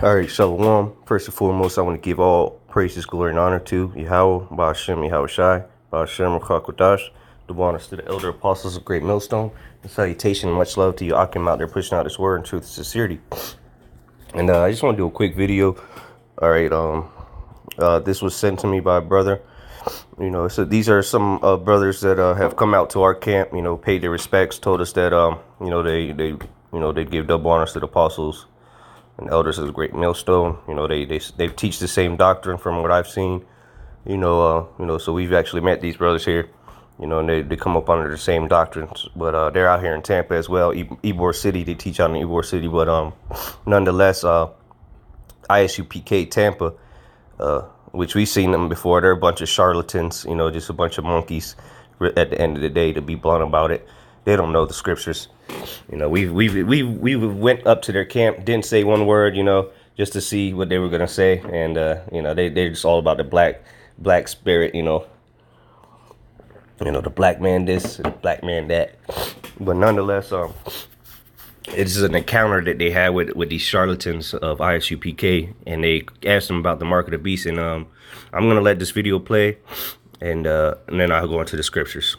All right, Shalom. First and foremost, I want to give all praises, glory, and honor to Yahweh, Ba'ashem, Yahweh Shai, Ba'ashem, Rakakwadash, the honors to the elder apostles of Great Millstone, and salutation and much love to you, Akim, out there pushing out this word in truth and sincerity. And I just want to do a quick video. All right, this was sent to me by a brother. You know, so these are some brothers that have come out to our camp. You know, paid their respects, told us that you know they give double honors to the apostles and elders of the Great Millstone. You know, they teach the same doctrine from what I've seen. You know, so we've actually met these brothers here. You know, and they come up under the same doctrines, but they're out here in Tampa as well, Ybor City. They teach out in Ybor City, but nonetheless, ISUPK Tampa, which we've seen them before. They're a bunch of charlatans, you know, just a bunch of monkeys. At the end of the day, to be blunt about it, they don't know the scriptures. You know, we went up to their camp, didn't say one word, you know, just to see what they were gonna say, and you know, they're just all about the black spirit, you know, the black man this, the black man that. But nonetheless, it's an encounter that they had with these charlatans of ISUPK, and they asked them about the mark of the beast. And I'm gonna let this video play, and then I'll go into the scriptures.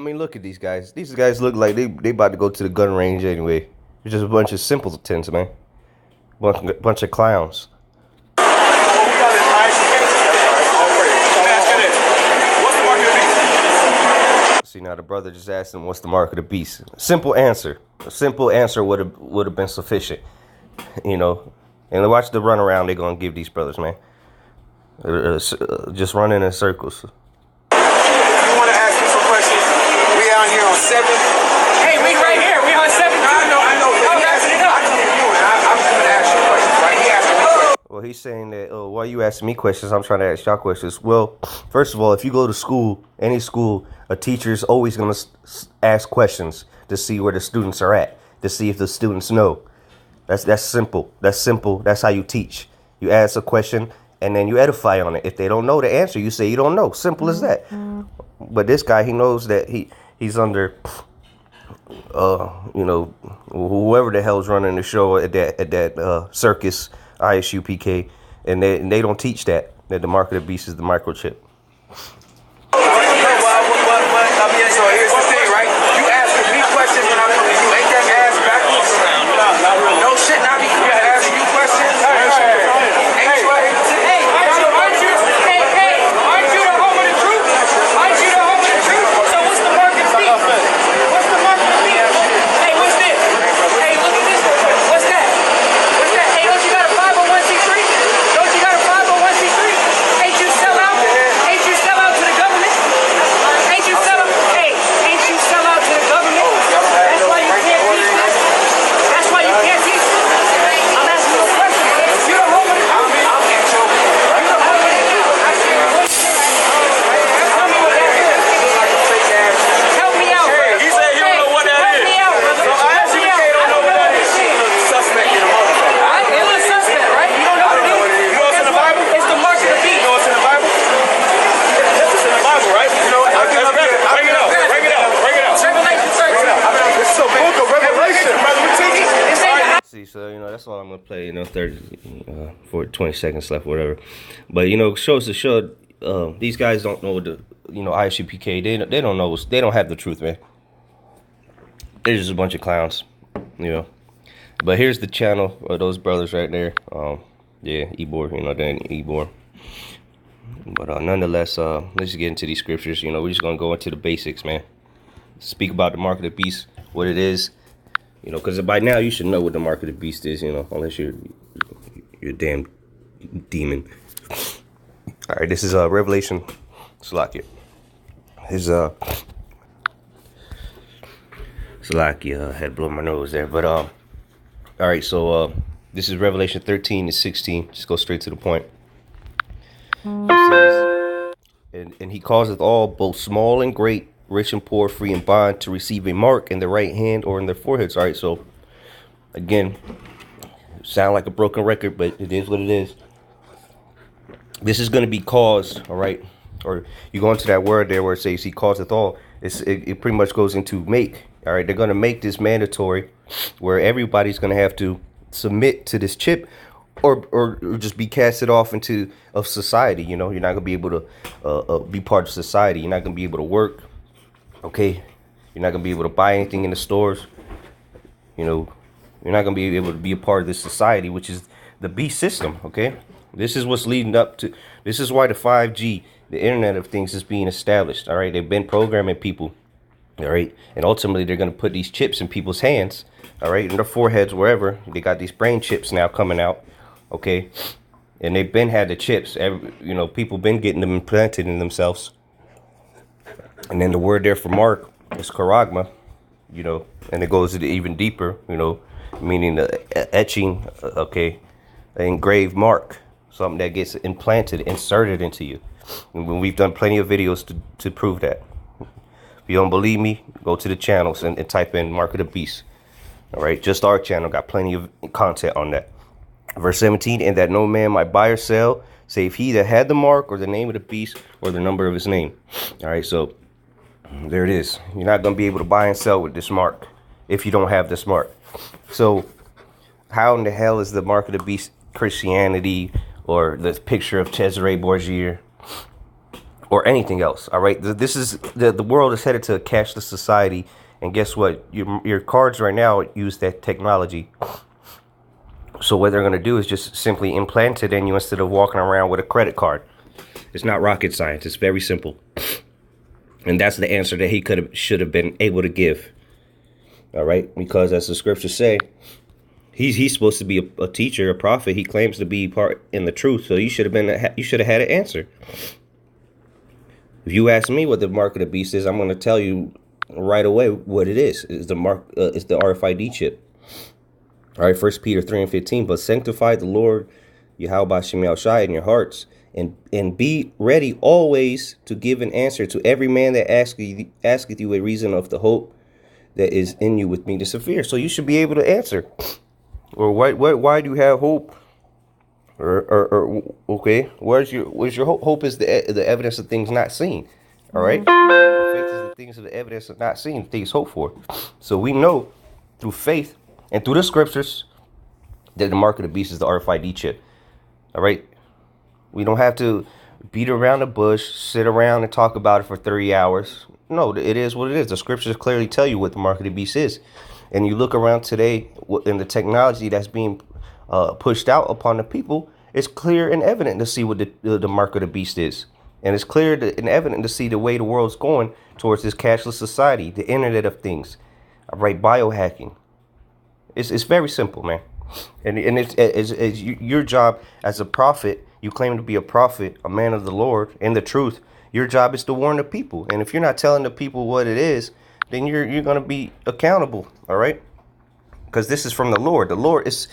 Look at these guys. These guys look like they about to go to the gun range anyway. They're just a bunch of simpletons, man. Bunch of clowns. See, now the brother just asked him, "What's the mark of the beast?" Simple answer. A simple answer would have been sufficient, you know. And watch the run around they're gonna give these brothers, man. Just running in circles. Here on 7. Hey, we right here. We on 7. I know. I'm asking it up. I'm going to ask you questions, right? He asking me questions. Well, he's saying that, oh, why are you asking me questions? I'm trying to ask y'all questions. Well, first of all, if you go to school, any school, a teacher's always going to ask questions to see where the students are at, to see if the students know. That's simple. That's simple. That's how you teach. You ask a question and then you edify on it. If they don't know the answer, you say you don't know. Simple as that. But this guy, he knows that he's under, you know, whoever the hell's running the show at that circus, ISUPK, and they don't teach that the mark of the beast is the microchip. So here's the thing, right? You asking me questions when I'm telling you, ain't that ass backwards? No shit, not me. You asking you questions? Ain't you? Hey, aren't you the home of the truth? Aren't you the home of the truth? So what's the mark of the beast? What's the mark of the beast? Hey, what's this? Hey, look at this. What's that? What's that? Hey, don't you got a 501c3? Don't you got a 501c3? Ain't you sell out? Ain't you sell out to the government? Ain't you sell out? Hey, ain't you sell out to the government? That's why you can't teach this. That's why you can't teach this. I'm asking you a question. You the home of the truth. I'll get you. You the home of the truth. Tell me what that is. Help me out. He said he don't know what that is. Help me out. So I asked you, you don't know what that is. Suspect in the motherfucker. It was suspect, right? You don't know what it is. You know what's in the Bible? It's the mark of the beast. You know what's in the Bible? It's in the Bible, right? You know what? Bring it out. Revelation 13. It's the book of Revelation, brother. We teach it. See, so, you know, that's all I'm going to play, you know, 20 seconds left, whatever. But, you know, shows to show, these guys don't know the, you know, ISUPK, they don't know, they don't have the truth, man. They're just a bunch of clowns, you know. But here's the channel of those brothers right there. Yeah, Ybor, you know, they're in Ybor. But nonetheless, let's just get into these scriptures. You know, we're just going to go into the basics, man. Speak about the mark of the beast, what it is. You know, because by now you should know what the mark of the beast is, you know, unless you're a damn demon. All right, this is Revelation. Salakia. Salakia had blown my nose there, but all right. So this is Revelation 13 to 16. Just go straight to the point. It says, and he causeth all, both small and great, rich and poor, free and bond, to receive a mark in their right hand or in their foreheads. All right, so again, sound like a broken record, but it is what it is. This is going to be caused, all right, or you go into that word there where it says he causeth all. It pretty much goes into make. All right, they're going to make this mandatory where everybody's going to have to submit to this chip, or just be casted off into of society. You know, you're not going to be able to be part of society. You're not going to be able to work. Okay, you're not going to be able to buy anything in the stores. You know, you're not going to be able to be a part of this society, which is the beast system. Okay, this is what's leading up to. This is why the 5G, the Internet of Things, is being established. All right, they've been programming people. All right, and ultimately they're going to put these chips in people's hands. All right, in their foreheads, wherever. They got these brain chips now coming out. Okay, and they've been had the chips. You know, people been getting them implanted in themselves. And then the word there for mark is charagma. You know, and it goes even deeper. You know, meaning the etching. Okay, an engraved mark, something that gets implanted, inserted into you. And we've done plenty of videos to prove that. If you don't believe me, go to the channels and type in Mark of the Beast. All right, just our channel got plenty of content on that. Verse 17, and that no man might buy or sell, save he that had the mark or the name of the beast or the number of his name. All right, so there it is. You're not going to be able to buy and sell with this mark if you don't have this mark. So how in the hell is the mark of the beast Christianity or the picture of Cesare Borgia or anything else? All right, this is the world is headed to a cashless society. And guess what? Your cards right now use that technology. So what they're going to do is just simply implant it in you instead of walking around with a credit card. It's not rocket science. It's very simple. And that's the answer that he should have been able to give. All right, because as the scriptures say, he's supposed to be a teacher, a prophet. He claims to be part in the truth. So you should have had an answer. If you ask me what the mark of the beast is, I'm going to tell you right away what it is. It's the mark. It's the RFID chip. All right, 1 Peter 3:15. But sanctify the Lord Yahweh Shem Shai in your hearts, and be ready always to give an answer to every man that asketh you a reason of the hope that is in you with meekness and fear. So you should be able to answer. Or why do you have hope? Or okay, where's your hope? Hope is the evidence of things not seen. All right, faith is the things of the evidence of not seen, things hoped for. So we know through faith and through the scriptures that the mark of the beast is the RFID chip. All right, we don't have to beat around the bush, sit around and talk about it for 30 hours. No, it is what it is. The scriptures clearly tell you what the mark of the beast is. And you look around today in the technology that's being pushed out upon the people, it's clear and evident to see what the mark of the beast is. And it's clear and evident to see the way the world's going towards this cashless society, the Internet of Things, all right, biohacking. It's very simple, man. And it's your job as a prophet. You claim to be a prophet, a man of the Lord, in the truth. Your job is to warn the people. And if you're not telling the people what it is, then you're going to be accountable, all right? Because this is from the Lord. The Lord is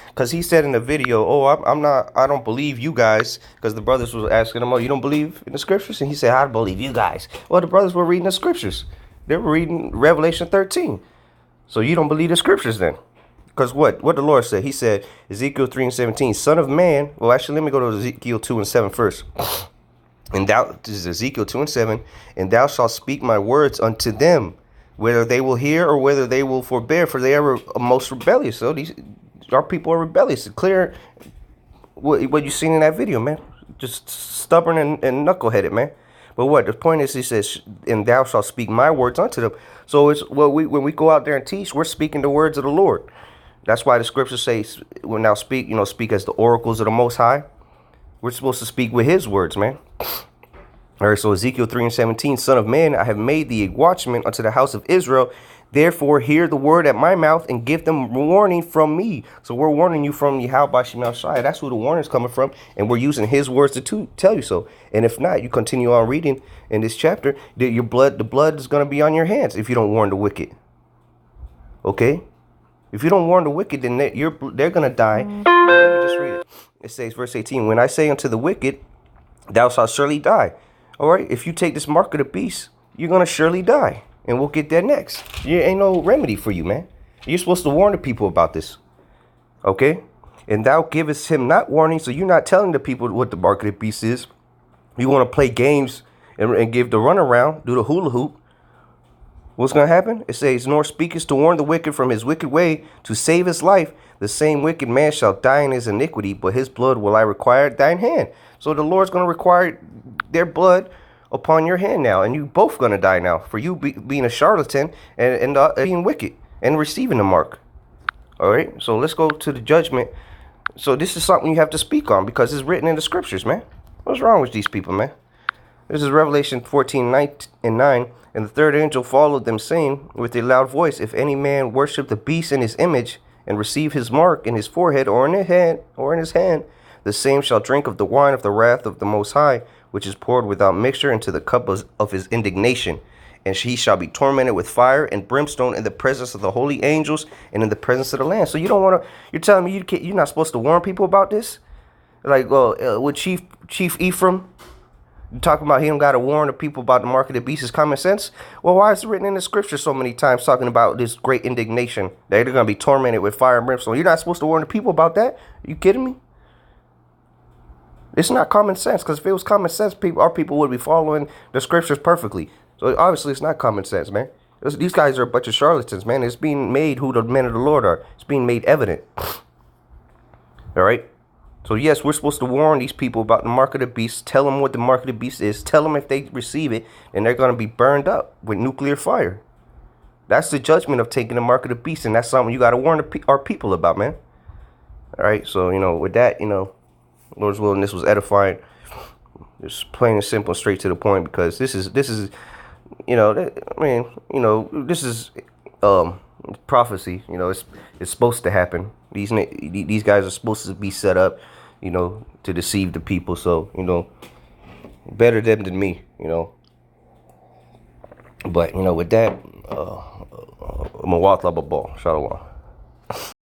because he said in the video, I don't believe you guys, because the brothers was asking him, you don't believe in the scriptures? And he said, I believe you guys. Well, the brothers were reading the scriptures. They were reading Revelation 13. So you don't believe the scriptures then? Because what the Lord said, he said, Ezekiel 3:17, Son of man. Well, actually, let me go to Ezekiel 2:7 first. And this is Ezekiel 2:7, and thou shalt speak my words unto them, whether they will hear or whether they will forbear, for they are most rebellious. So our people are rebellious. It's clear what you seen in that video, man. Just stubborn and knuckleheaded, man. But what the point is, he says, and thou shalt speak my words unto them. So it's when we go out there and teach, we're speaking the words of the Lord. That's why the scriptures say, when thou speak, speak as the oracles of the Most High. We're supposed to speak with his words, man. All right, so Ezekiel 3:17, Son of man, I have made thee a watchman unto the house of Israel. Therefore, hear the word at my mouth and give them warning from me. So we're warning you from Yahweh Shem Shai. That's who the warning's coming from. And we're using his words to tell you so. And if not, you continue on reading in this chapter, the blood is going to be on your hands if you don't warn the wicked. Okay? If you don't warn the wicked, then they're going to die. Let me just read it. It says, verse 18, when I say unto the wicked, thou shalt surely die. All right, if you take this mark of the beast, you're going to surely die. And we'll get there next. There ain't no remedy for you, man. You're supposed to warn the people about this. Okay? And thou givest him not warning, so you're not telling the people what the mark of the beast is. You want to play games and give the runaround, do the hula hoop. What's going to happen? It says, nor speakest to warn the wicked from his wicked way to save his life. The same wicked man shall die in his iniquity, but his blood will I require at thine hand. So the Lord's going to require their blood upon your hand now. And you both going to die now for you being a charlatan and being wicked and receiving the mark. All right. So let's go to the judgment. So this is something you have to speak on because it's written in the scriptures, man. What's wrong with these people, man? This is Revelation 14:9. And the third angel followed them, saying with a loud voice, if any man worship the beast in his image and receive his mark in his forehead or in his hand, the same shall drink of the wine of the wrath of the Most High, which is poured without mixture into the cup of his indignation. And he shall be tormented with fire and brimstone in the presence of the holy angels and in the presence of the Lamb. So you don't want to, you're telling me you're not supposed to warn people about this? Like, with Chief Ephraim, talking about he don't got to warn the people about the mark of the beast is common sense. Well, why is it written in the scripture so many times talking about this great indignation? They're going to be tormented with fire and brimstone. You're not supposed to warn the people about that? Are you kidding me? It's not common sense, because if it was common sense, our people would be following the scriptures perfectly. So obviously it's not common sense, man. These guys are a bunch of charlatans, man. It's being made who the men of the Lord are. It's being made evident. All right? So, yes, we're supposed to warn these people about the mark of the beast. Tell them what the mark of the beast is. Tell them if they receive it, and they're going to be burned up with nuclear fire. That's the judgment of taking the mark of the beast, and that's something you got to warn our people about, man. All right, so, with that, Lord's willing, this was edifying. Just plain and simple, straight to the point, because this is this is prophecy. It's supposed to happen. These guys are supposed to be set up, to deceive the people. So, better them than me, But, with that, I'm a walk like a ball. Shalom.